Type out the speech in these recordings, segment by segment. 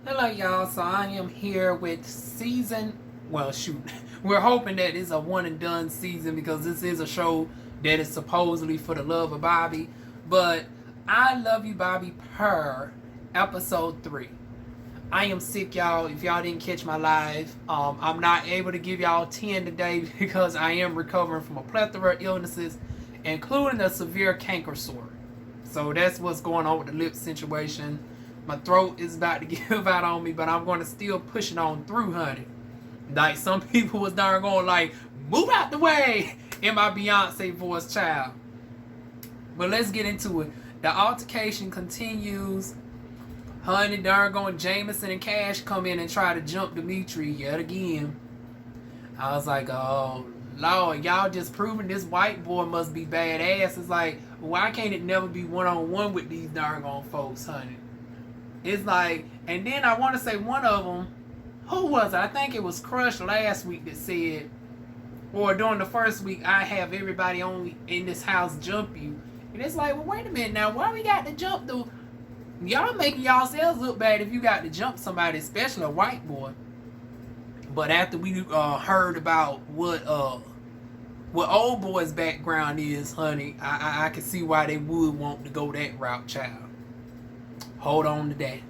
Hello, y'all. So I am here with well, shoot. We're hoping that it's a one and done season because this is a show that is supposedly for the love of Bobby. But I Love You Bobby Purr, episode 3. I am sick, y'all. If y'all didn't catch my live, I'm not able to give y'all 10 today because I am recovering from a plethora of illnesses, including a severe canker sore. So that's what's going on with the lip situation. My throat is about to give out on me, but I'm going to still push it on through, honey. Like some people was darn going like, move out the way in my Beyonce voice, child. But let's get into it. The altercation continues. Honey, darn going Jameson and Cash come in and try to jump Dimitri yet again. I was like, oh Lord, y'all just proving this white boy must be badass. It's like, why can't it never be one-on-one with these darn folks, honey? It's like, and then I want to say one of them, who was it? I think it was Crush last week that said, or during the first week, I have everybody only in this house jump you. And it's like, well, wait a minute now, why we got to jump though? Y'all making yourselves look bad if you got to jump somebody, especially a white boy. But after we heard about what old boy's background is, honey, I can see why they would want to go that route, child. Hold on to that.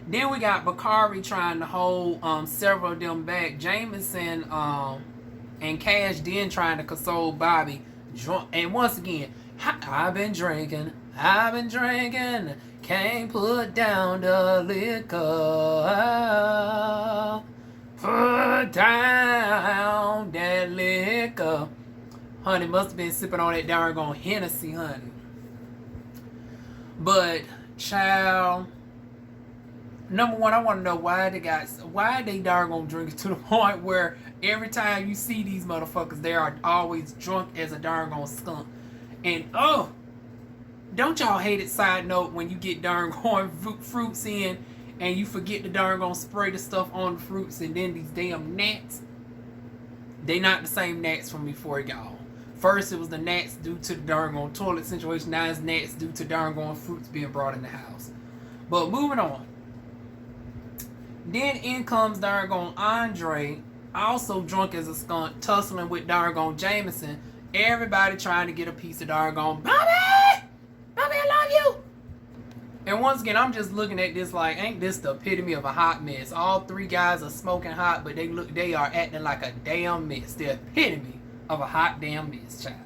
Then we got Bakari trying to hold several of them back. Jameson and Cash then trying to console Bobby. And once again, I've been drinking, can't put down the liquor. Put down that liquor. Honey must have been sipping on that darn Hennessy, honey. But, child, number one, I want to know why they darn drink it to the point where every time you see these motherfuckers, they are always drunk as a darn skunk. And, don't y'all hate it, side note, when you get darn fruits in and you forget to darn spray the stuff on the fruits and then these damn gnats, they not the same gnats from before, y'all. First, it was the gnats due to the darn toilet situation. Now it's gnats due to darn fruits being brought in the house. But moving on. Then in comes darn Andre, also drunk as a skunk, tussling with darn Jameson. Everybody trying to get a piece of darn Bobby! Bobby, I love you! And once again, I'm just looking at this like, ain't this the epitome of a hot mess? All three guys are smoking hot, but they are acting like a damn mess. The epitome of a hot damn mess, child.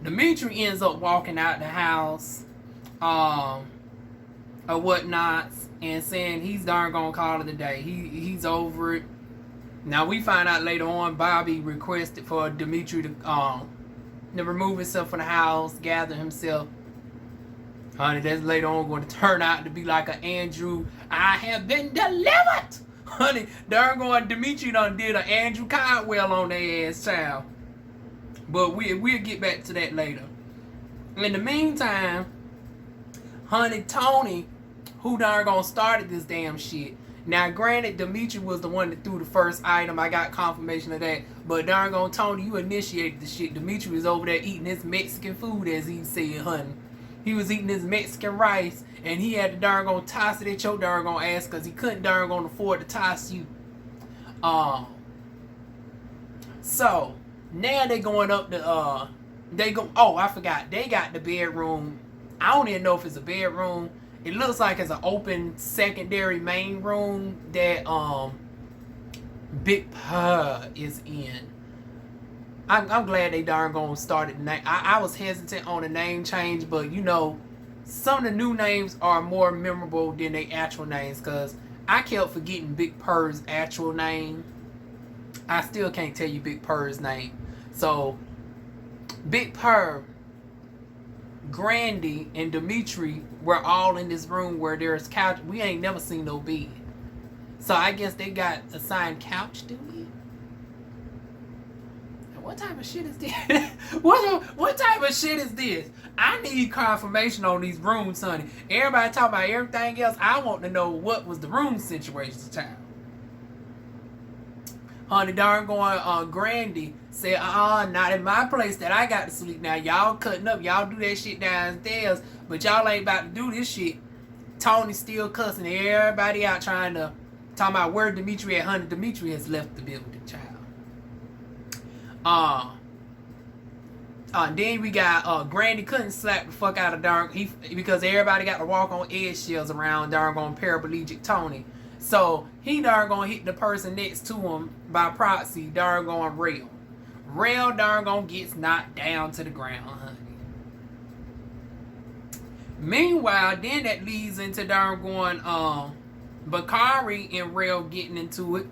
Dimitri ends up walking out the house, or whatnot, and saying he's darn gonna call it a day. He's over it. Now we find out later on, Bobby requested for Dimitri to remove himself from the house, gather himself. Honey, that's later on going to turn out to be like an Andrew, I have been delivered. Honey, darn Dimitri done did an Andrew Caldwell on their ass, child. But we'll get back to that later. In the meantime, honey, Tony, who darn started this damn shit. Now, granted, Dimitri was the one that threw the first item. I got confirmation of that. But darn Tony, you initiated the shit. Dimitri was over there eating his Mexican food, as he said, honey. He was eating his Mexican rice, and he had to darn toss it at your darn ass because he couldn't darn afford to toss you. So now they going up the I forgot, they got the bedroom. I don't even know if it's a bedroom. It looks like it's an open secondary main room that Big Purr is in. I'm glad they darn started the name. I was hesitant on the name change, but you know, some of the new names are more memorable than their actual names, because I kept forgetting Big Purr's actual name. I still can't tell you Big Purr's name. So Big Purr, Grandy, and Dimitri were all in this room where there's couch. We ain't never seen no bed. So I guess they got assigned couch duty. What type of shit is this? what type of shit is this? I need confirmation on these rooms, honey. Everybody talking about everything else. I want to know what was the room situation, child. Honey, darn Grandy said, not in my place that I got to sleep now. Y'all cutting up. Y'all do that shit downstairs, but y'all ain't about to do this shit Tony still cussing everybody out, talking about where Dimitri at. Honey, Dimitri has left the building, child. Then we got Grandy couldn't slap the fuck out of because everybody got to walk on eggshells around darn paraplegic Tony. So he darn gonna hit the person next to him by proxy, darn gonna Rail. Rail darn gonna gets knocked down to the ground, honey. Meanwhile, then that leads into darn Bakari and Rail getting into it.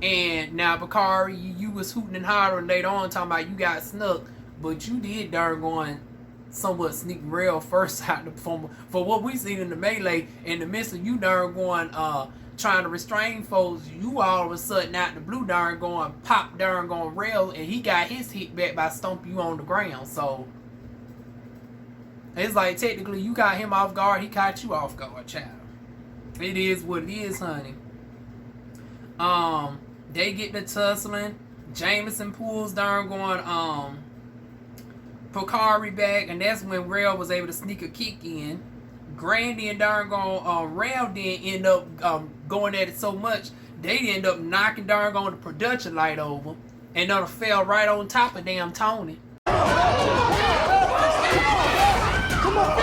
And now Bakari, you was hooting and hollering later on talking about you got snuck, but you did darn somewhat sneak Rail first out for what we seen in the melee. In the midst of you darn trying to restrain folks, you all of a sudden out the blue darn pop darn Rail, and he got his hit back by stomping you on the ground. So it's like technically you got him off guard, he caught you off guard, child. It is what it is, honey. They get the tussling. Jameson pulls darn Bakari back, and that's when Rail was able to sneak a kick in. Grandy and darn Rail then end up going at it so much they end up knocking darn the production light over, and then fell right on top of damn Tony. Come on,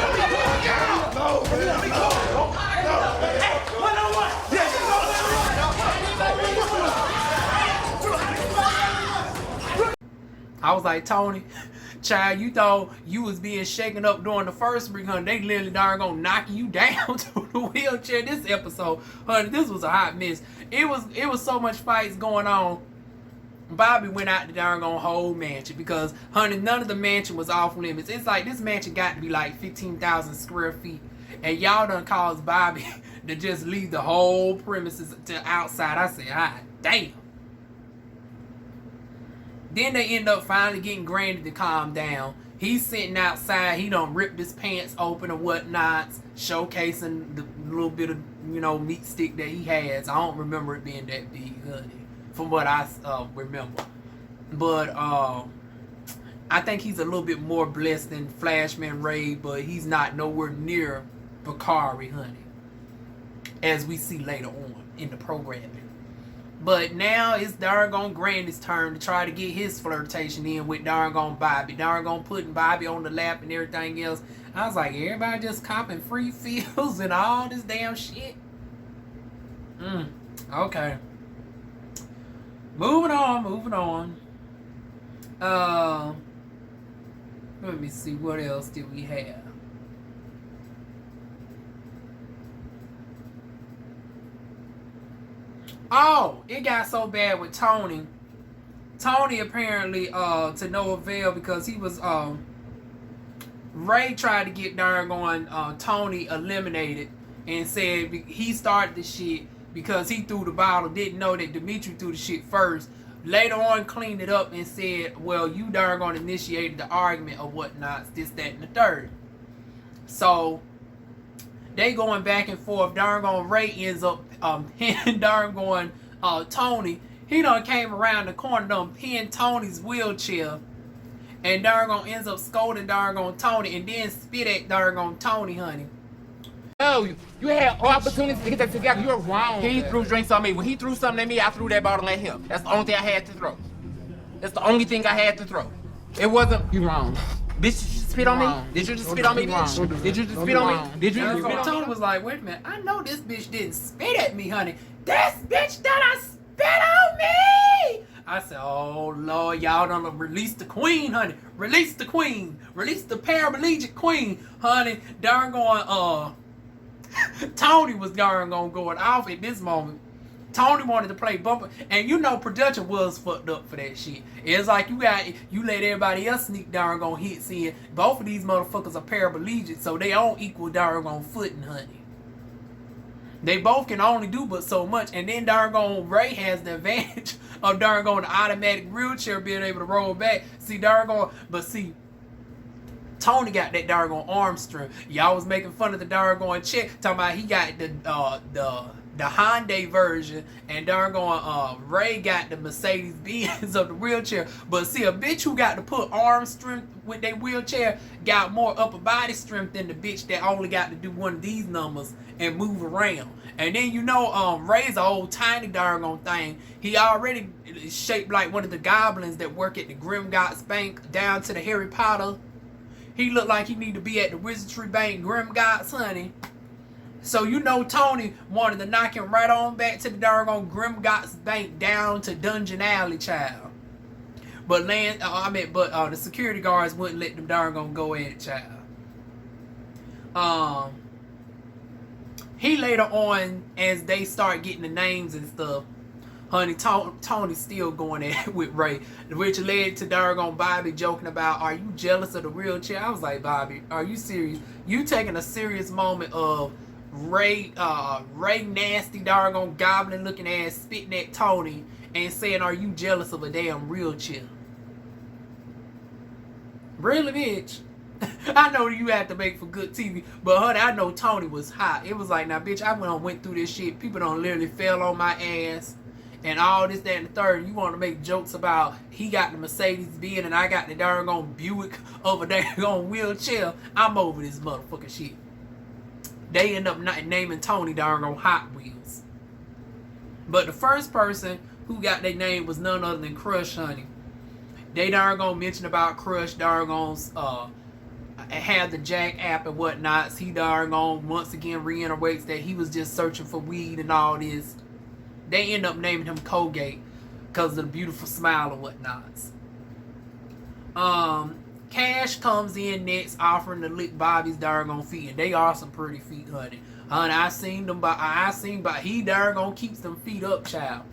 I was like, Tony, child, you thought you was being shaken up during the first ring, honey. They literally darn gonna knock you down to the wheelchair this episode. Honey, this was a hot mess. It was so much fights going on. Bobby went out the darn whole mansion because, honey, none of the mansion was off limits. It's like this mansion got to be like 15,000 square feet. And y'all done caused Bobby to just leave the whole premises to outside. I said, ah, damn. Then they end up finally getting Grandy to calm down. He's sitting outside. He done ripped his pants open and whatnot, showcasing the little bit of, meat stick that he has. I don't remember it being that big, honey, from what I remember. But I think he's a little bit more blessed than Flashman Ray, but he's not nowhere near Bakari, honey, as we see later on in the programming. But now it's darn Grandy's turn to try to get his flirtation in with darn Bobby. Darn putting Bobby on the lap and everything else. I was like, everybody just copping free feels and all this damn shit. Okay. Moving on. Let me see, what else did we have? Oh, it got so bad with Tony. Tony apparently to no avail because he was Ray tried to get Tony eliminated and said he started the shit because he threw the bottle, didn't know that Dimitri threw the shit first. Later on cleaned it up and said, well, you initiated the argument or whatnot, this, that, and the third. So they going back and forth. Ray ends up pinning Tony. He done came around the corner, done pinned Tony's wheelchair, and ends up scolding Tony and then spit at Tony, honey. No, you had opportunities to get that together. You're wrong. He threw drinks on me. When he threw something at me, I threw that bottle at him. That's the only thing I had to throw. That's the only thing I had to throw. It wasn't. You wrong. Bitch, did you just spit on me? Did you just spit on me, bitch? Did you just spit on me? Did you just spit on me? Tony was like, wait a minute. I know this bitch didn't spit at me, honey. This bitch done spit on me. I said, oh, Lord, y'all done release the queen, honey. Release the queen. Release the paraplegic queen, honey. Tony was going off at this moment. Tony wanted to play bumper, and production was fucked up for that shit. It's like you let everybody else sneak hits in. Both of these motherfuckers are paraplegic, so they on equal footing, honey. They both can only do but so much, and then Ray has the advantage of the automatic wheelchair being able to roll back. See, Tony got that arm strength. Y'all was making fun of the check, talking about he got the the Hyundai version, and darn going Ray got the Mercedes Benz of the wheelchair. But see, a bitch who got to put arm strength with their wheelchair got more upper body strength than the bitch that only got to do one of these numbers and move around. And then Ray's an old tiny darn thing. He already shaped like one of the goblins that work at the Grimgotts Bank down to the Harry Potter. He looked like he need to be at the Wizardry Bank Grimgotts, honey. So Tony wanted to knock him right on back to the darn Grimgotts Bank down to Dungeon Alley, child. But the security guards wouldn't let them darn go at it, child. He later on, as they start getting the names and stuff, honey, Tony's still going at it with Ray, which led to darn Bobby joking about, "Are you jealous of the wheelchair?" I was like, Bobby, are you serious? You taking a serious moment of Ray nasty darn goblin looking ass spitting at Tony and saying, "Are you jealous of a damn wheelchair?" Really, bitch? I know you have to make for good TV, but honey, I know Tony was hot. It was like, now, bitch, I went through this shit. People don't literally fell on my ass and all this, that, and the third. You want to make jokes about he got the Mercedes Benz and I got the darn Buick over there on wheelchair. I'm over this motherfucking shit. They end up naming Tony darn Hot Wheels. But the first person who got their name was none other than Crush, honey. They darn mention about Crush darn had the Jack app and whatnots. He darn once again reiterates that he was just searching for weed and all this. They end up naming him Colgate because of the beautiful smile and whatnots. Cash comes in next, offering to lick Bobby's darn feet, and they are some pretty feet, honey. Honey, I seen he darn keeps them feet up, child.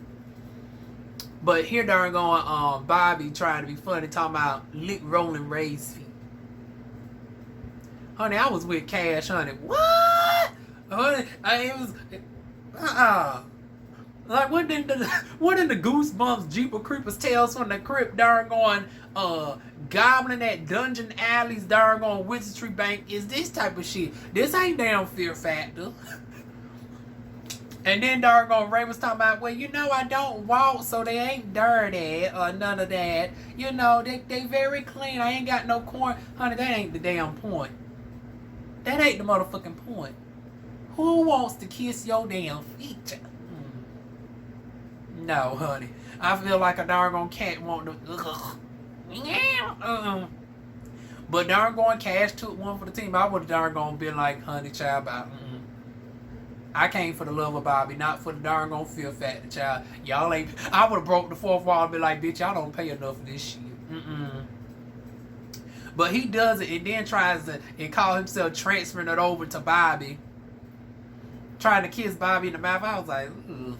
But here darn Bobby trying to be funny, talking about lick Rolling Ray's feet. Honey, I was with Cash, honey. What? Honey, it was like what in the Goosebumps Jeepers Creepers Tales from the Crypt darn goblin at Dungeon Alley's darn Wizardry Bank is this type of shit. This ain't damn Fear Factor. And then darn Ray was talking about, well, I don't walk, so they ain't dirty or none of that. They very clean. I ain't got no corn. Honey, that ain't the damn point. That ain't the motherfucking point. Who wants to kiss your damn feet? No, honey. I feel like a darn cat wanting to. But darn Cash took one for the team. I would have darn been like, honey, child, I came for the love of Bobby, not for the darn Fear Factor, child. Y'all ain't. I would have broke the fourth wall and be like, bitch, y'all don't pay enough for this shit. But he does it and then tries to call himself transferring it over to Bobby. Trying to kiss Bobby in the mouth. I was like, ugh.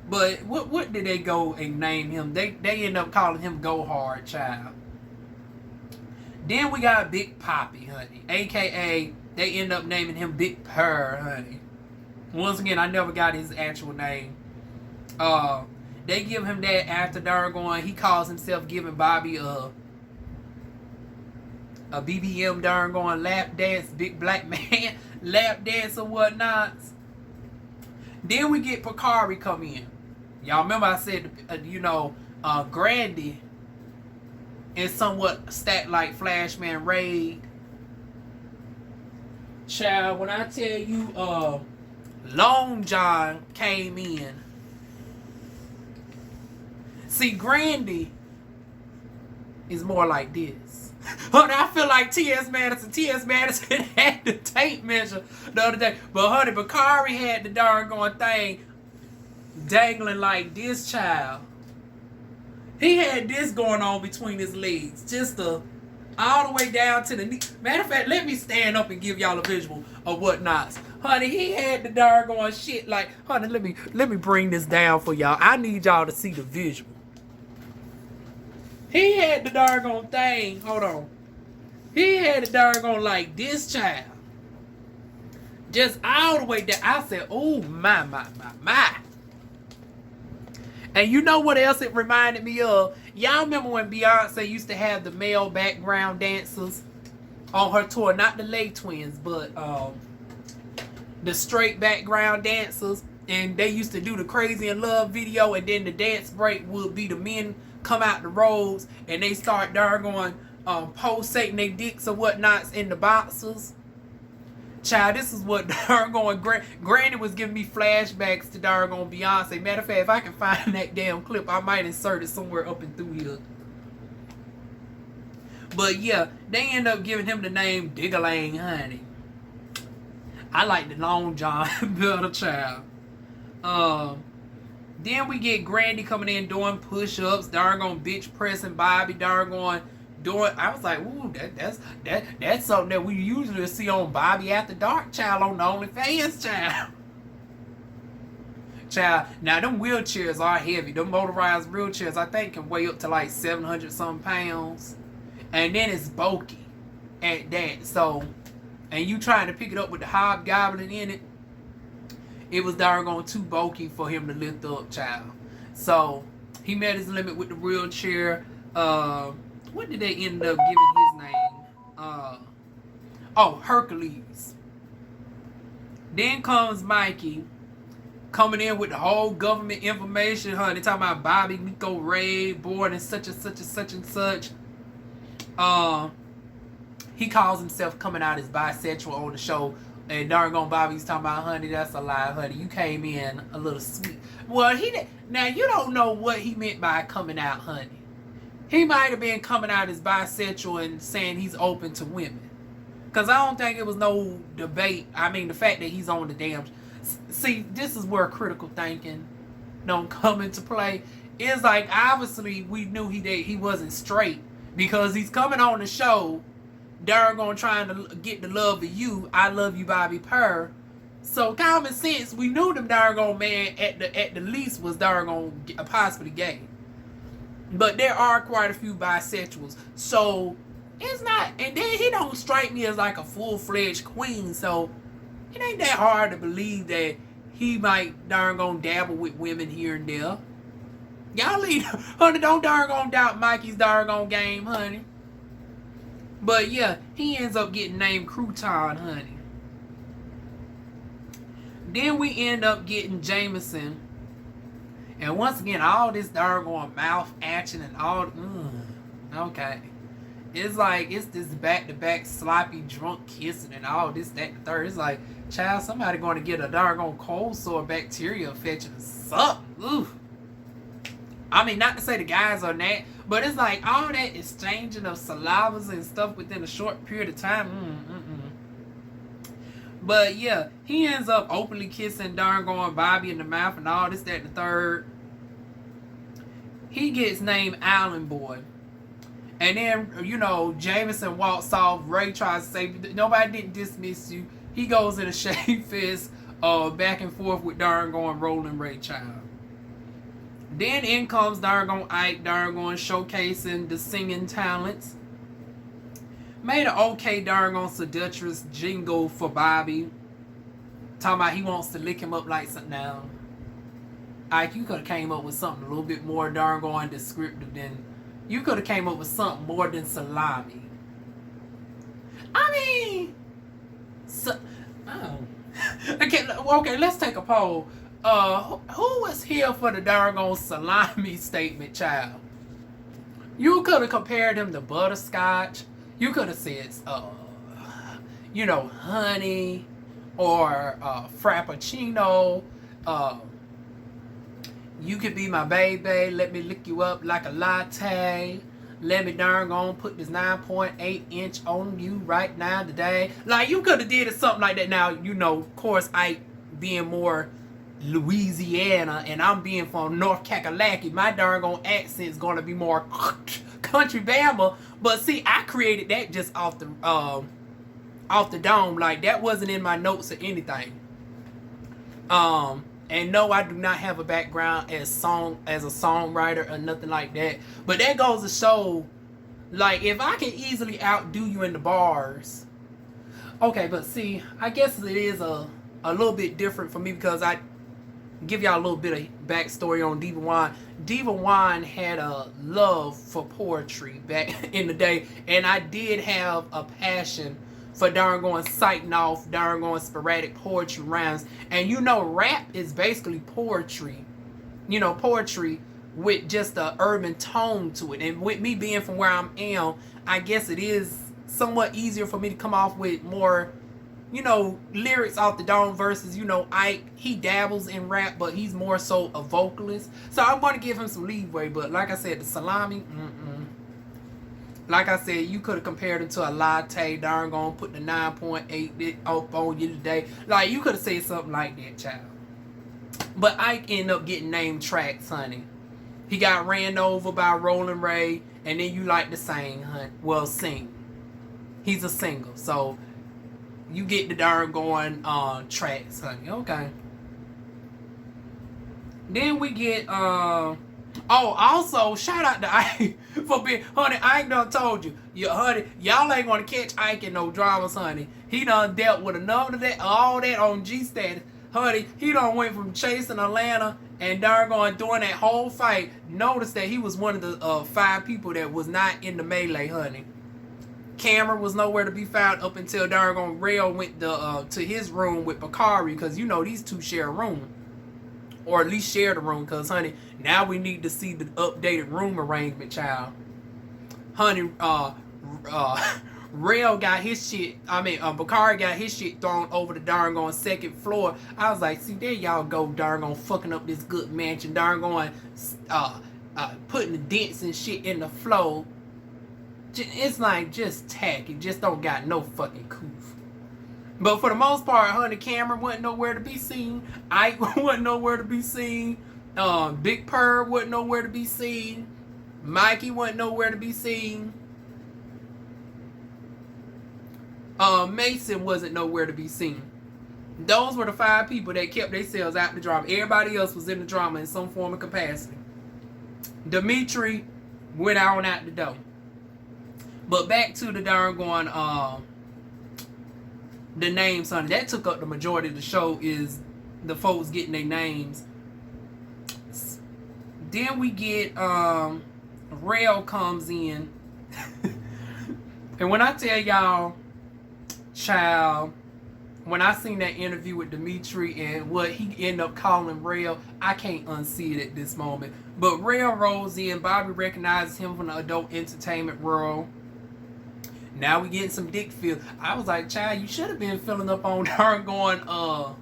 But what did they go and name him? They end up calling him Go Hard, child. Then we got Big Poppy, honey. AKA, they end up naming him Big Purr, honey. Once again, I never got his actual name. They give him that after darn he calls himself giving Bobby a BBM darn lap dance, big black man lap dance or whatnot. Then we get Purrr come in. Y'all remember I said, Grandy is somewhat stacked like Flashman Raid. Child, when I tell you Long John came in. See, Grandy is more like this. Honey, I feel like T.S. Madison had the tape measure the other day. But honey, Purrr had the darn thing dangling like this, child. He had this going on between his legs. Just all the way down to the knee. Matter of fact, let me stand up and give y'all a visual of whatnots. Honey, he had the darn shit like, honey, let me bring this down for y'all. I need y'all to see the visual. He had the darn thing. Hold on. He had the darn like this, child. Just all the way down. I said, oh, my. And you know what else it reminded me of? Y'all remember when Beyonce used to have the male background dancers on her tour? Not the Lay Twins, but the straight background dancers, and they used to do the Crazy in Love video, and then the dance break would be the men come out the robes and they start darn pulsating their dicks or whatnots in the boxers. Child, this is what darn Granny was giving me flashbacks to darn Beyonce. Matter of fact, if I can find that damn clip, I might insert it somewhere up and through here. But yeah, they end up giving him the name Diggalang Honey. I like the Long John better, child. Then we get Grandy coming in doing push-ups, darn bitch pressing Bobby, darn doing. I was like, ooh, that's something that we usually see on Bobby After Dark, child, on the OnlyFans, child. Child, now them wheelchairs are heavy. Them motorized wheelchairs, I think, can weigh up to like 700 some pounds. And then it's bulky at that. So, and you trying to pick it up with the hobgoblin in it, it was darn too bulky for him to lift up, child. So, he met his limit with the wheelchair. What did they end up giving his name? Hercules. Then comes Mikey, coming in with the whole government information, honey. Talking about Bobby, Nico, Ray, born and such and such and such and such. He calls himself coming out as bisexual on the show. And darn Bobby's talking about, honey, that's a lie, honey. You came in a little sweet. Well, now you don't know what he meant by coming out, honey. He might have been coming out as bisexual and saying he's open to women. Because I don't think it was no debate. I mean, the fact that he's on the damn... See, this is where critical thinking don't come into play. It's like, obviously, we knew he wasn't straight. Because he's coming on the show, darn trying to get the love of you. I Love You Bobby Purr. So, common sense, we knew them darn man at the least was darn possibly gay. But there are quite a few bisexuals. So, it's not... And then he don't strike me as like a full-fledged queen. So, it ain't that hard to believe that he might darn dabble with women here and there. Y'all leave... Honey, don't darn doubt Mikey's darn game, honey. But yeah, he ends up getting named Crouton, honey. Then we end up getting Jameson. And once again, all this darn mouth action and all... okay. It's like, it's this back-to-back sloppy drunk kissing and all this, that, the third. It's like, child, somebody going to get a darn cold sore bacteria infection or something. Oof. I mean, not to say the guys are that, but it's like all that exchanging of salivas and stuff within a short period of time. But yeah, he ends up openly kissing darn Bobby in the mouth and all this, that, and the third. He gets named Island Boy. And then, you know, Jameson walks off. Ray tries to say, nobody didn't dismiss you. He goes in a shade fist back and forth with darn Rolling Ray Child. Then in comes darn Ike, darn showcasing the singing talents. Made an okay darn seductress jingle for Bobby. Talking about he wants to lick him up like something now. Ike, you could have came up with something a little bit more darn descriptive than... You could have came up with something more than salami. I mean... Okay, let's take a poll. Who was here for the darn salami statement, child? You could have compared him to butterscotch. You could have said, you know, honey or frappuccino. You could be my baby. Let me lick you up like a latte. Let me darn put this 9.8 inch on you right now today. Like, you could have did it something like that. Now, you know, of course, I being more Louisiana and I'm being from North Kakalaki, my darn accent is going to be more country Bama. But see, I created that just off the dome. Like, that wasn't in my notes or anything. And no, I do not have a background as a songwriter or nothing like that. But that goes to show, like, if I can easily outdo you in the bars. Okay, but see, I guess it is a little bit different for me because I give y'all a little bit of backstory on Diva Wine. Diva Wine had a love for poetry back in the day. And I did have a passion for darn going citing off darn going sporadic poetry rhymes. And you know, rap is basically poetry. You know, poetry with just a urban tone to it. And with me being from where I am, I guess it is somewhat easier for me to come off with more, you know, lyrics off the dome versus, you know, Ike. He dabbles in rap, but he's more so a vocalist. So I'm going to give him some leeway. But like I said, the salami, like I said, you could have compared him to a latte, darn gonna put the 9.8 up on you today. Like, you could have said something like that, child. But Ike ended up getting named tracks, honey. He got ran over by Rolling Ray, and then you like to sing, honey. Well, sing. He's a singer, so you get the darn going tracks, honey. Okay. Then we get oh, also shout out to Ike for being, honey. Ike done told you, honey, y'all ain't gonna catch Ike in no dramas, honey. He done dealt with enough of that, all that on G status. Honey, he done went from chasing Atlanta and darn doing that whole fight. Notice that he was one of the 5 people that was not in the melee, honey. Cameron was nowhere to be found up until darn Rail went to his room with Bakari, because you know these two share a room. Or at least share the room, because, honey, now we need to see the updated room arrangement, child. Honey, Rail got his shit, Bakari got his shit thrown over the darn 2nd floor. I was like, see, there y'all go, darn fucking up this good mansion, darn putting the dents and shit in the floor. It's like, just tacky, just don't got no fucking coof. But for the most part, honey, Cameron wasn't nowhere to be seen. Ike wasn't nowhere to be seen. Big Purr wasn't nowhere to be seen. Mikey wasn't nowhere to be seen. Mason wasn't nowhere to be seen. Those were the 5 people that kept themselves out the drama. Everybody else was in the drama in some form of capacity. Dimitri went on out the door. But back to the darn going, the names, honey. That took up the majority of the show, is the folks getting their names. Then we get Rail comes in. And when I tell y'all, child, when I seen that interview with Dimitri and what he ended up calling Rail, I can't unsee it at this moment. But Rail rolls in. Bobby recognizes him from the adult entertainment world. Now we getting some dick feel. I was like, child, you should have been filling up on her going on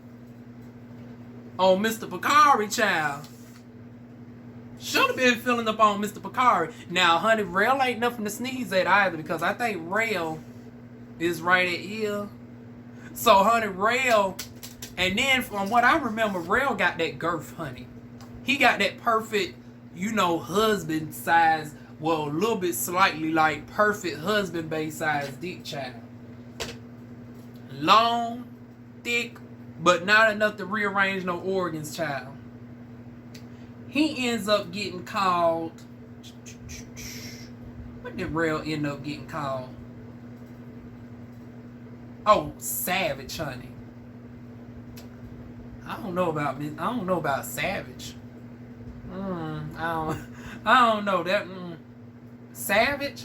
Mr. Bakari, child. Should have been filling up on Mr. Bakari. Now, honey, Rail ain't nothing to sneeze at either, because I think Rail is right at here. So, honey, Rail, and then from what I remember, Rail got that girth, honey. He got that perfect, you know, husband size. Well, a little bit slightly like perfect husband base size dick, child. Long, thick, but not enough to rearrange no organs, child. He ends up getting called. What did Rail end up getting called? Oh, savage, honey. I don't know about savage. I don't know that. Savage.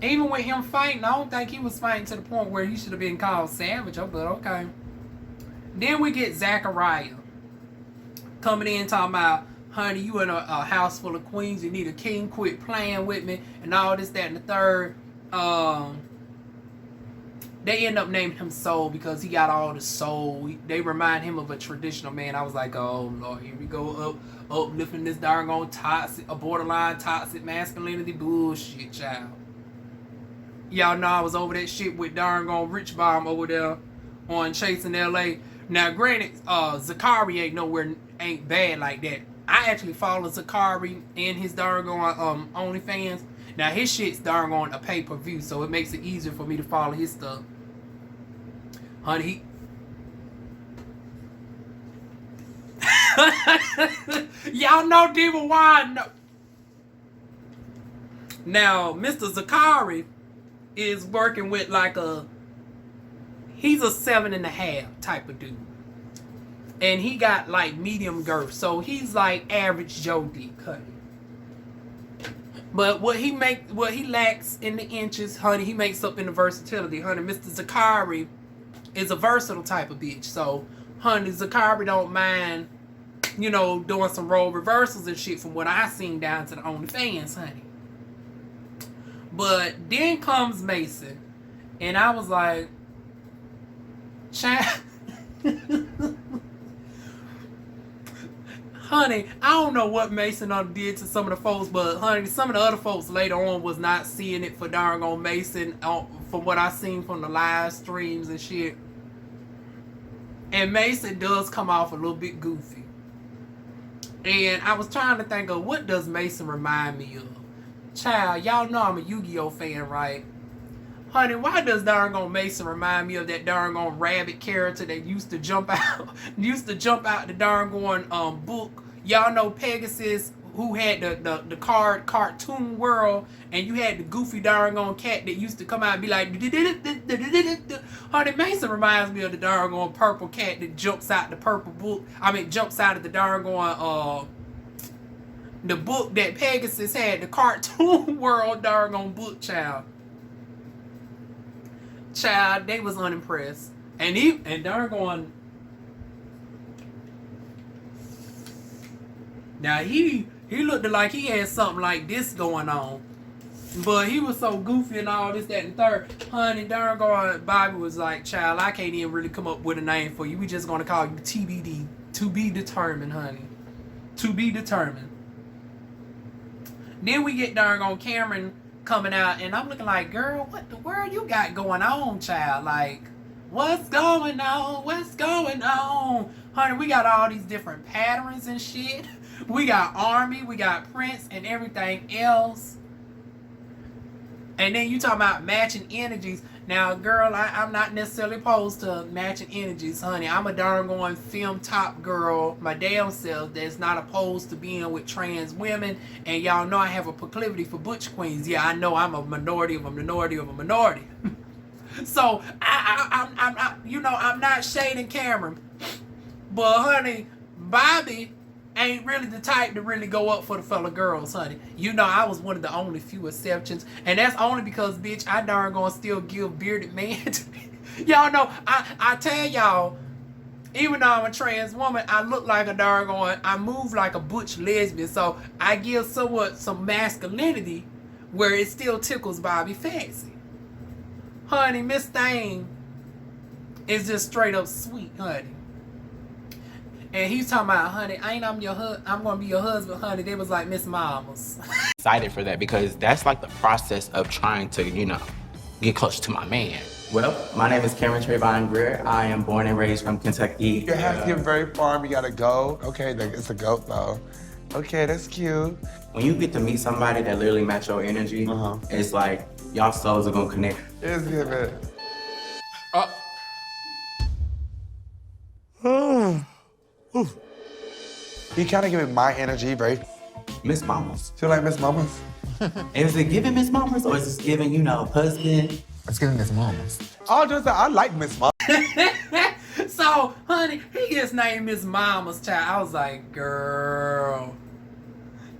Even with him fighting, I don't think he was fighting to the point where he should have been called savage. Oh, but okay. Then we get Zachariah coming in talking about, honey, you in a house full of queens. You need a king. Quit playing with me and all this, that, and the third. They end up naming him Soul because he got all the soul. They remind him of a traditional man. I was like, oh Lord, here we go, uplifting this darn toxic, a borderline toxic masculinity bullshit, child. Y'all know I was over that shit with darn Rich Bomb over there on Chasing LA. Now, granted, Zakari ain't bad like that. I actually follow Zakari and his darn OnlyFans. Now, his shit's darn a pay-per-view, so it makes it easier for me to follow his stuff. Honey, y'all know Diva Wine. Now, Mr. Zakari is working with like he's a 7.5 type of dude. And he got like medium girth. So he's like average Joe D, honey. But what he lacks in the inches, honey, he makes up in the versatility, honey. Mr. Zakari is a versatile type of bitch. So, honey, Zakari don't mind, doing some role reversals and shit from what I seen down to the OnlyFans, honey. But then comes Mason, and I was like, child. Honey, I don't know what Mason did to some of the folks, but honey, some of the other folks later on was not seeing it for darn on Mason from what I seen from the live streams and shit. And Mason does come off a little bit goofy. And I was trying to think of what does Mason remind me of? Child, y'all know I'm a Yu-Gi-Oh fan, right? Honey, why does darn on Mason remind me of that darn on rabbit character that used to jump out the darn on book? Y'all know Pegasus, who had the cartoon world, and you had the goofy darn on cat that used to come out and be like, honey, Mason reminds me of the darn on purple cat that jumps out the purple book. Jumps out of the darn on the book that Pegasus had, the cartoon world darn on book, child. Child, they was unimpressed. And darn going. Now he looked like he had something like this going on. But he was so goofy and all this, that, and third. Honey, darn going, Bobby was like, child, I can't even really come up with a name for you. We just gonna call you TBD. To be determined, honey. To be determined. Then we get darn on Cameron coming out, and I'm looking like, girl, what the world you got going on, child? Like, what's going on? What's going on? Honey, we got all these different patterns and shit. We got Army, we got Prince, and everything else. And then you talking about matching energies. Now, girl, I'm not necessarily opposed to matching energies, honey. I'm a darn going film top girl, my damn self, that's not opposed to being with trans women. And y'all know I have a proclivity for butch queens. Yeah, I know I'm a minority of a minority of a minority. So, I'm not shading Cameron. But, honey, Bobby ain't really the type to really go up for the fellow girls, honey. I was one of the only few exceptions. And that's only because, bitch, I darn gonna still give bearded man to me. Y'all know, I tell y'all, even though I'm a trans woman, I look like a darn I move like a butch lesbian. So I give somewhat some masculinity where it still tickles Bobby fancy. Honey, Miss Thing is just straight up sweet, honey. And he's talking about, honey, I'm gonna be your husband, honey. They was like Miss Mamas. Excited for that because that's like the process of trying to, get close to my man. Well, my name is Cameron Trayvon Greer. I am born and raised from Kentucky. You have to get very far. You got a goat. Okay, it's a goat though. Okay, that's cute. When you get to meet somebody that literally match your energy, it's like y'all souls are gonna connect. It's good, man. He kind of giving my energy, very. Miss Mamas. Feel like Miss Mamas? Is it giving Miss Mamas or is it giving, husband? Let's get in Miss Mamas. Oh, just I like Miss Mamas. So, honey, he gets named Miss Mama's child. I was like, girl.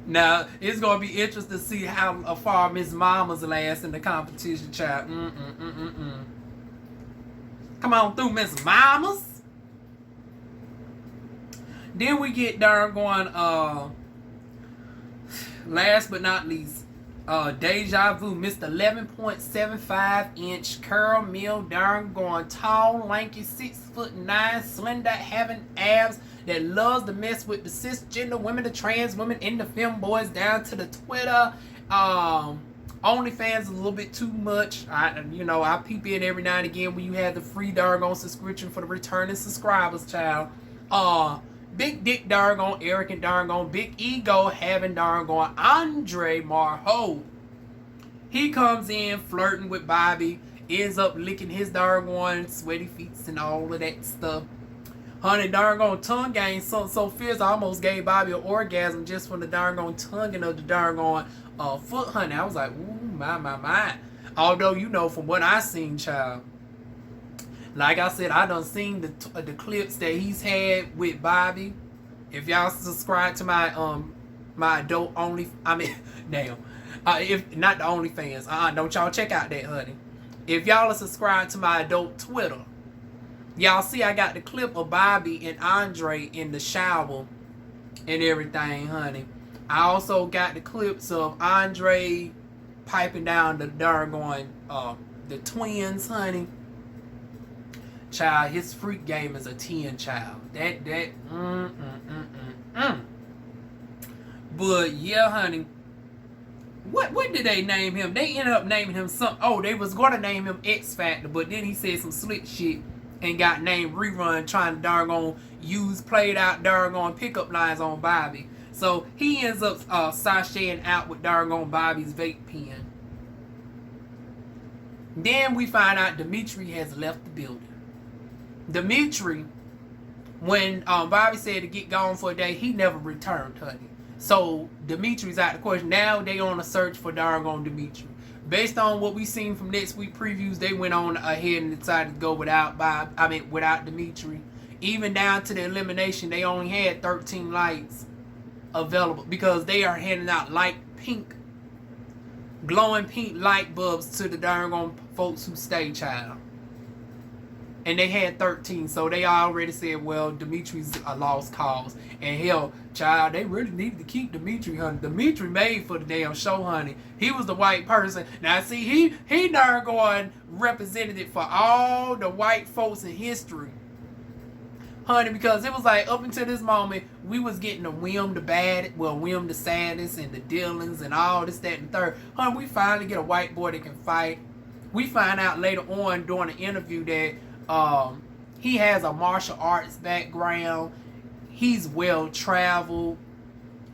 Now, it's going to be interesting to see how far Miss Mama's last in the competition, child. Come on through, Miss Mamas. Then we get darn going, last but not least, Deja Vu, Mr. 11.75-inch curl mill, darn going tall, lanky, 6'9", slender, having abs that loves to mess with the cisgender women, the trans women, and the femboys down to the Twitter. OnlyFans is a little bit too much. I peep in every now and again when you have the free darn subscription for the returning subscribers, child. Big dick darn Eric and darn big ego having darn Andre Marho. He comes in flirting with Bobby, ends up licking his darn sweaty feet and all of that stuff. Honey, darn tongue game so fierce I almost gave Bobby an orgasm just from the darn tonguing of the darn foot, honey. I was like, ooh, my. Although, from what I seen, child. Like I said, I done seen the clips that he's had with Bobby. If y'all subscribe to my my adult only, If not the OnlyFans, don't y'all check out that, honey. If y'all are subscribed to my adult Twitter, y'all see I got the clip of Bobby and Andre in the shower and everything, honey. I also got the clips of Andre piping down the darn the twins, honey. Child, his freak game is a 10, child. But yeah, honey. What did they name him? They ended up naming him something. Oh, they was gonna name him X Factor, but then he said some slick shit and got named Rerun, trying to darn played out darn pickup lines on Bobby. So he ends up sashaying out with darn Bobby's vape pen. Then we find out Dimitri has left the building. Dimitri, when Bobby said to get gone for a day, he never returned, honey. So Dimitri's out the question. Now they on a search for darn Dimitri. Based on what we seen from next week previews, they went on ahead and decided to go without Dimitri. Even down to the elimination, they only had 13 lights available because they are handing out light pink, glowing pink light bulbs to the darn folks who stay, child. And they had 13, so they already said, well, Dimitri's a lost cause. And hell, child, they really needed to keep Dimitri, honey. Dimitri made for the damn show, honey. He was the white person. Now, see, he darn represented for all the white folks in history, honey, because it was like up until this moment, we was getting the William the Saddest and the Dillons and all this, that, and third. Honey, we finally get a white boy that can fight. We find out later on during the interview that he has a martial arts background. He's well traveled.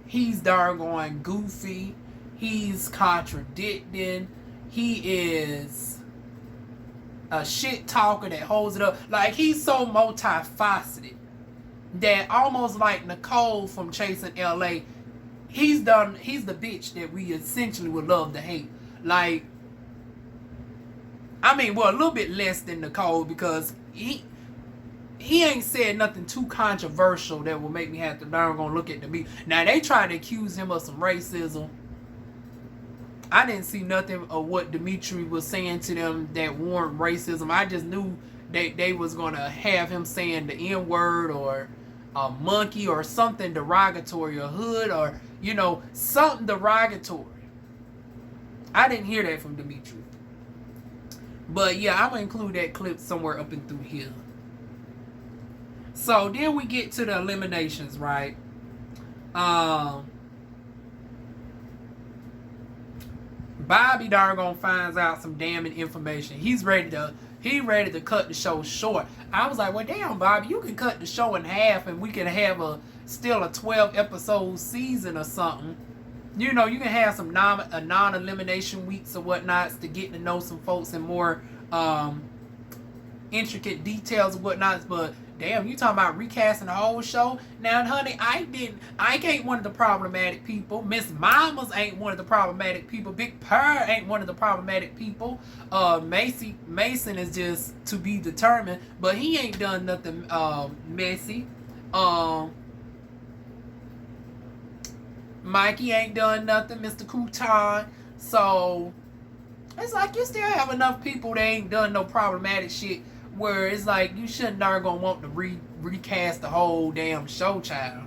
He's darn goofy. He's contradicting. He is a shit talker that holds it up. Like, he's so multifaceted that almost like Nicole from Chasing LA, he's the bitch that we essentially would love to hate. Like, I mean, well, a little bit less than Nicole because he ain't said nothing too controversial that will make me have to darn look at the meat. Now, they tried to accuse him of some racism. I didn't see nothing of what Dimitri was saying to them that warrant racism. I just knew that they was going to have him saying the N-word or a monkey or something derogatory, or hood, or, something derogatory. I didn't hear that from Dimitri. But yeah, I'm going to include that clip somewhere up and through here. So then we get to the eliminations, right? Bobby darn finds out some damning information. He's ready to cut the show short. I was like, well, damn, Bobby, you can cut the show in half and we can have still a 12 episode season or something. You can have some non-elimination weeks or whatnots to get to know some folks in more intricate details and whatnots. But damn, you talking about recasting the whole show? Now, honey, I ain't one of the problematic people. Miss Mamas ain't one of the problematic people. Big Purr ain't one of the problematic people. Mason is just to be determined, but he ain't done nothing messy. Mikey ain't done nothing, Mr. Couton. So it's like you still have enough people that ain't done no problematic shit where it's like you shouldn't want to recast the whole damn show, child.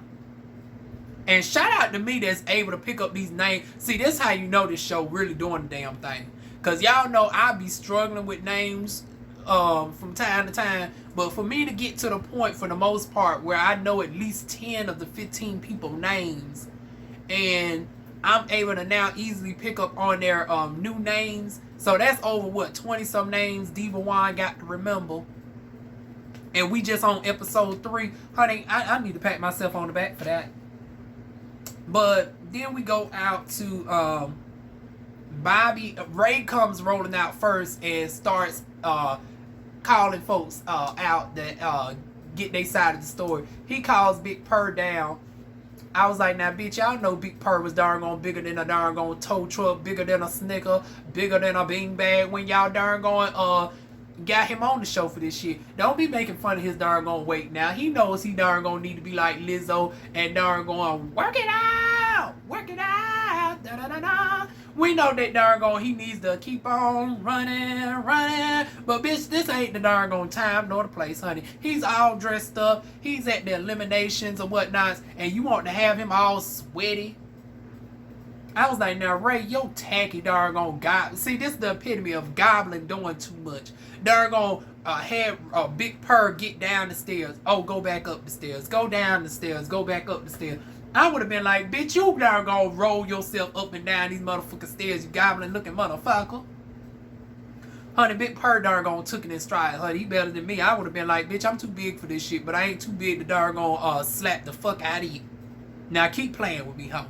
And shout out to me that's able to pick up these names. See, this how you know this show really doing the damn thing. Cause y'all know I be struggling with names from time to time. But for me to get to the point for the most part where I know at least 10 of the 15 people names, and I'm able to now easily pick up on their new names. So that's over 20 some names Diva Wine got to remember. And we just on episode 3. Honey, I need to pat myself on the back for that. But then we go out to Bobby. Ray comes rolling out first and starts calling folks out that get their side of the story. He calls Big Purr down. I was like, now, bitch, y'all know Big Purr was bigger than a tow truck, bigger than a Snicker, bigger than a beanbag when y'all got him on the show for this shit. Don't be making fun of his weight now. He knows he need to be like Lizzo and work it out. out, work it out, da da da da. We know that darn he needs to keep on running. But bitch, this ain't the darn time nor the place, honey. He's all dressed up. He's at the eliminations or whatnot, and you want to have him all sweaty. I was like, now Ray, yo tacky darn goblin. See, this is the epitome of goblin doing too much. Darn had a big purr get down the stairs. Oh, go back up the stairs. Go down the stairs. Go back up the stairs. I would have been like, bitch, you darn roll yourself up and down these motherfucking stairs, you goblin looking motherfucker. Honey, Big Purr darn took it in stride. Honey, he better than me. I would have been like, bitch, I'm too big for this shit, but I ain't too big to darn slap the fuck out of you. Now keep playing with me, hoe.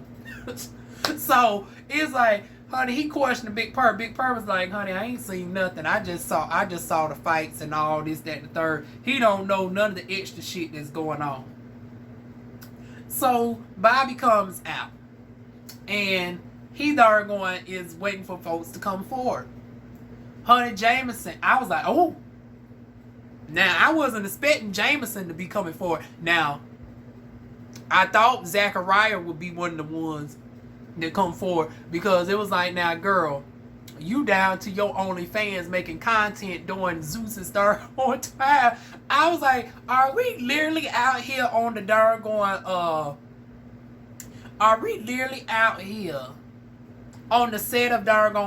So it's like, honey, he questioned Big Purr. Big Purr was like, honey, I ain't seen nothing. I just saw the fights and all this, that, and the third. He don't know none of the extra shit that's going on. So Bobby comes out, and he darn is waiting for folks to come forward. Honey, Jameson, I was like, oh. Now I wasn't expecting Jameson to be coming forward. Now I thought Zachariah would be one of the ones that come forward, because it was like, now girl, you down to your OnlyFans making content doing Zeus and Star on time. I was like, are we literally out here on the are we literally out here on the set of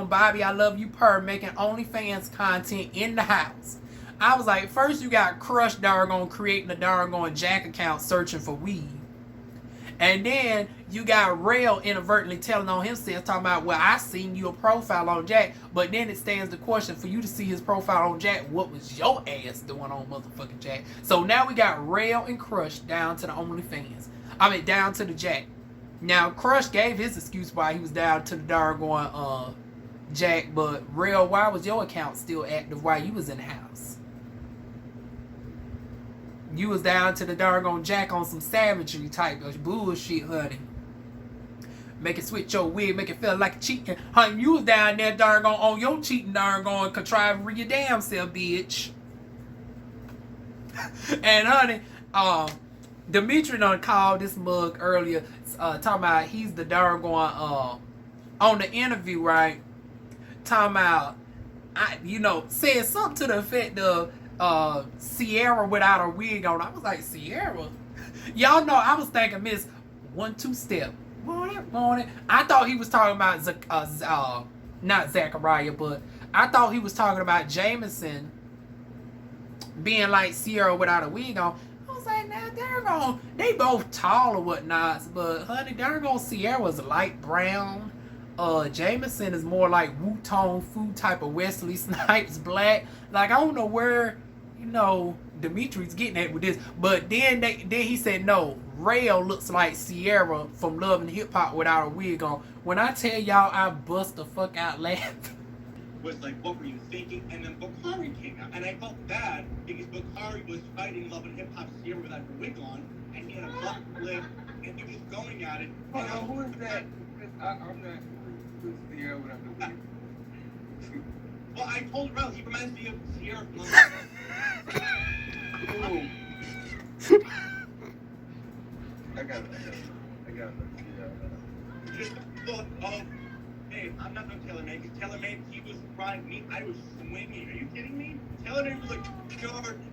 Bobby I Love You Purr making OnlyFans content in the house? I was like, first you got Crush creating a Jack account searching for weed. And then you got Rail inadvertently telling on himself, talking about, well, I seen your profile on Jack. But then it stands the question, for you to see his profile on Jack, what was your ass doing on motherfucking Jack? So now we got Rail and Crush down to the OnlyFans. I mean, down to the Jack. Now, Crush gave his excuse why he was down to the darn Jack. But Rail, why was your account still active while you was in the house? You was down to the darn Jack on some savagery type of bullshit, honey. Make it switch your wig, make it feel like a cheating. Honey, you was down there darn on your cheating darn contriving your damn self, bitch. And honey, Dimitri done called this mug earlier, talking about he's the darn on the interview, right? Talking about, said something to the effect of, Sierra without her wig on. I was like, Sierra? Y'all know I was thinking Miss 1-2 Step. Morning. I thought he was talking about not Zachariah, but I thought he was talking about Jameson being like Sierra without a wig on. I was like, now they both tall or whatnot, but honey, Sierra's light brown. Jameson is more like Wu-Tone food type of Wesley Snipes black. Like, I don't know where, Dimitri's getting at with this. But then he said, no, Rail looks like Sierra from Love and Hip Hop without a wig on. When I tell y'all I bust the fuck out laughing. Was like, what were you thinking? And then Bakari came out. And I felt bad because Bakari was fighting Love and Hip Hop Sierra without her wig on. And he had a butt lip. And he was going at it. Oh, who is that? I'm not. Who's Sierra without the wig? Well, I told Rel, he reminds me of Sierra from I got it. Just thought, hey, I'm not no TaylorMade, because TaylorMade, he was riding me, I was swinging. Are you kidding me? TaylorMade was like,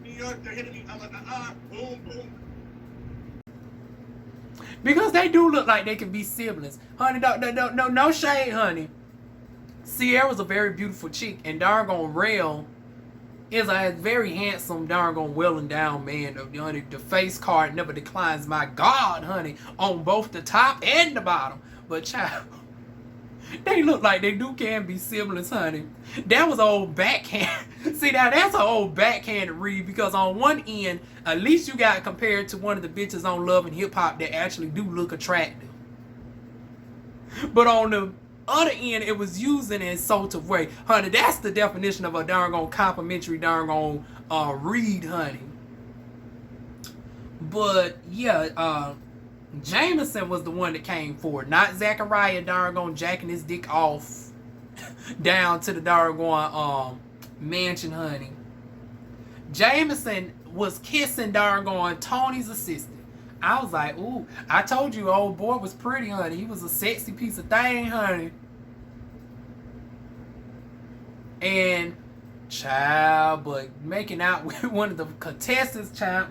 New York, they're hitting me. I'm like, boom, boom. Because they do look like they can be siblings. Honey, no shade, honey. Sierra's a very beautiful chick, and darn Rail is a very handsome, darn well and down man. Honey, the face card never declines, my God, honey, on both the top and the bottom. But child, they look like they can be siblings, honey. That was an old backhand. See, now that's an old backhanded read, because on one end, at least you got compared to one of the bitches on Love and Hip Hop that actually do look attractive. But on the other end, it was used in an insultive way. Honey, that's the definition of a darn complimentary read, honey. But yeah, Jameson was the one that came forward, not Zachariah jacking his dick off down to the mansion, honey. Jameson was kissing Tony's assistant. I was like, ooh, I told you old boy was pretty, honey. He was a sexy piece of thing, honey. And child, but making out with one of the contestants, child,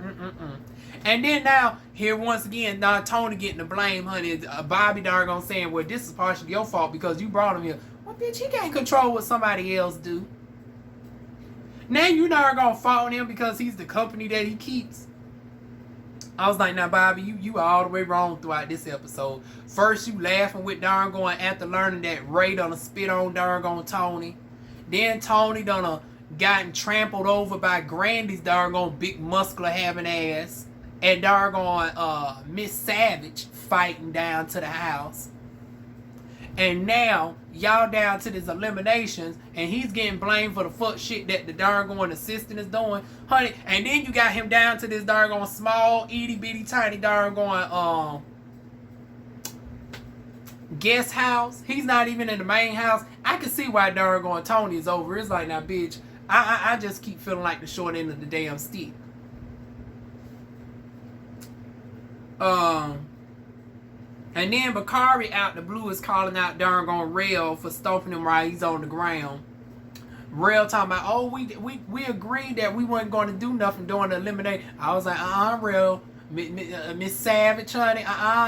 And then now, here once again, now Tony getting the blame, honey. Bobby darn saying, well, this is partially your fault because you brought him here. Well, bitch, he can't control what somebody else do. Now you darn fault him because he's the company that he keeps. I was like, now, Bobby, you all the way wrong throughout this episode. First, you laughing with darn after learning that Ray done spit on darn Tony. Then Tony done gotten trampled over by Grandy's darn big muscular having ass. And darn Miss Savage fighting down to the house. And now, y'all down to this eliminations, and he's getting blamed for the fuck shit that the darn assistant is doing. Honey, and then you got him down to this darn small, itty bitty tiny darn guest house. He's not even in the main house. I can see why darn Tony is over. It's like, now bitch, I just keep feeling like the short end of the damn stick. And then Bakari out the blue is calling out darn Rail for stomping him while he's on the ground. Rail talking about, oh, we agreed that we weren't going to do nothing during the elimination. I was like, Rail, Miss Savage, honey,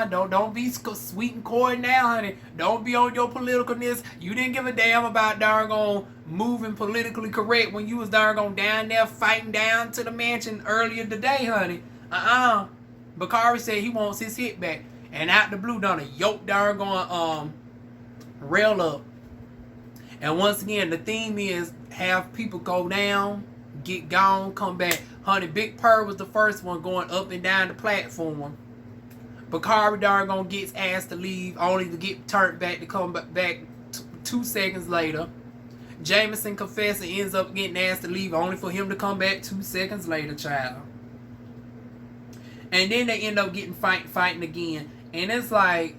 don't be sweet and coy now, honey. Don't be on your politicalness. You didn't give a damn about darn moving politically correct when you was darn down there fighting down to the mansion earlier today, honey. Bakari said he wants his hit back. And out the blue done a yoke darn Rail up. And once again, the theme is have people go down, get gone, come back. Honey, Big Purr was the first one going up and down the platform. Bakari darn gets asked to leave, only to get turned back to come back 2 seconds later. Jameson confesses and ends up getting asked to leave, only for him to come back 2 seconds later, child. And then they end up getting fighting again. And it's like,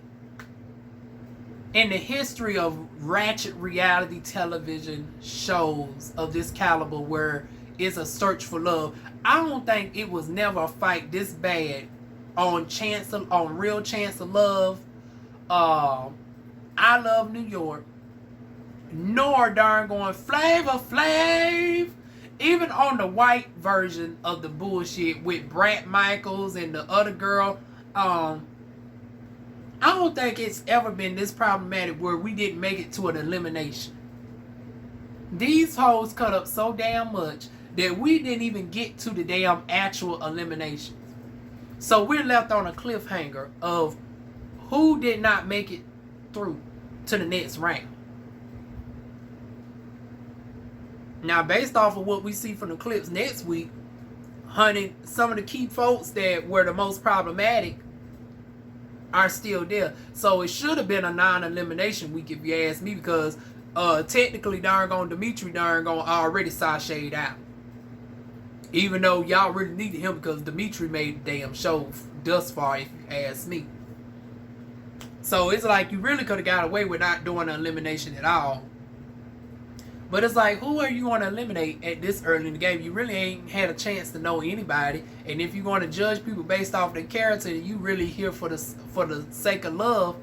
in the history of ratchet reality television shows of this caliber where it's a search for love, I don't think it was never a fight this bad on Real Chance of Love, I Love New York, nor darn Flavor Flav. Even on the white version of the bullshit with Brat Michaels and the other girl, I don't think it's ever been this problematic where we didn't make it to an elimination. These hoes cut up so damn much that we didn't even get to the damn actual eliminations. So we're left on a cliffhanger of who did not make it through to the next round. Now, based off of what we see from the clips next week, honey, some of the key folks that were the most problematic are still there. So it should have been a non-elimination week if you ask me, because technically darn Dimitri darn already sashayed out. Even though y'all really needed him because Dimitri made the damn show thus far, if you ask me. So it's like you really could have got away with not doing an elimination at all. But it's like, who are you going to eliminate at this early in the game? You really ain't had a chance to know anybody. And if you're going to judge people based off their character, and you really here for the sake of love,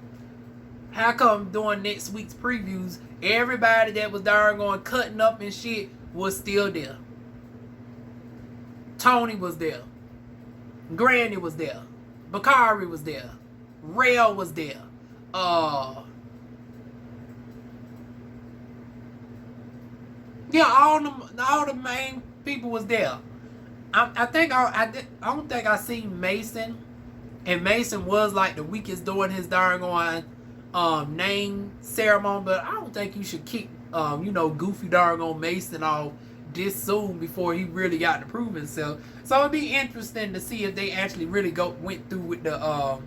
how come during next week's previews, everybody that was darn cutting up and shit was still there? Tony was there. Granny was there. Bakari was there. Rail was there. Yeah, all the main people was there. I don't think I seen Mason, and Mason was like the weakest during his darn name ceremony. But I don't think you should kick goofy darn Mason off this soon before he really got to prove himself. So it'd be interesting to see if they actually really went through with the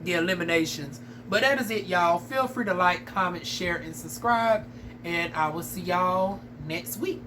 eliminations. But that is it, y'all. Feel free to like, comment, share, and subscribe, and I will see y'all next week.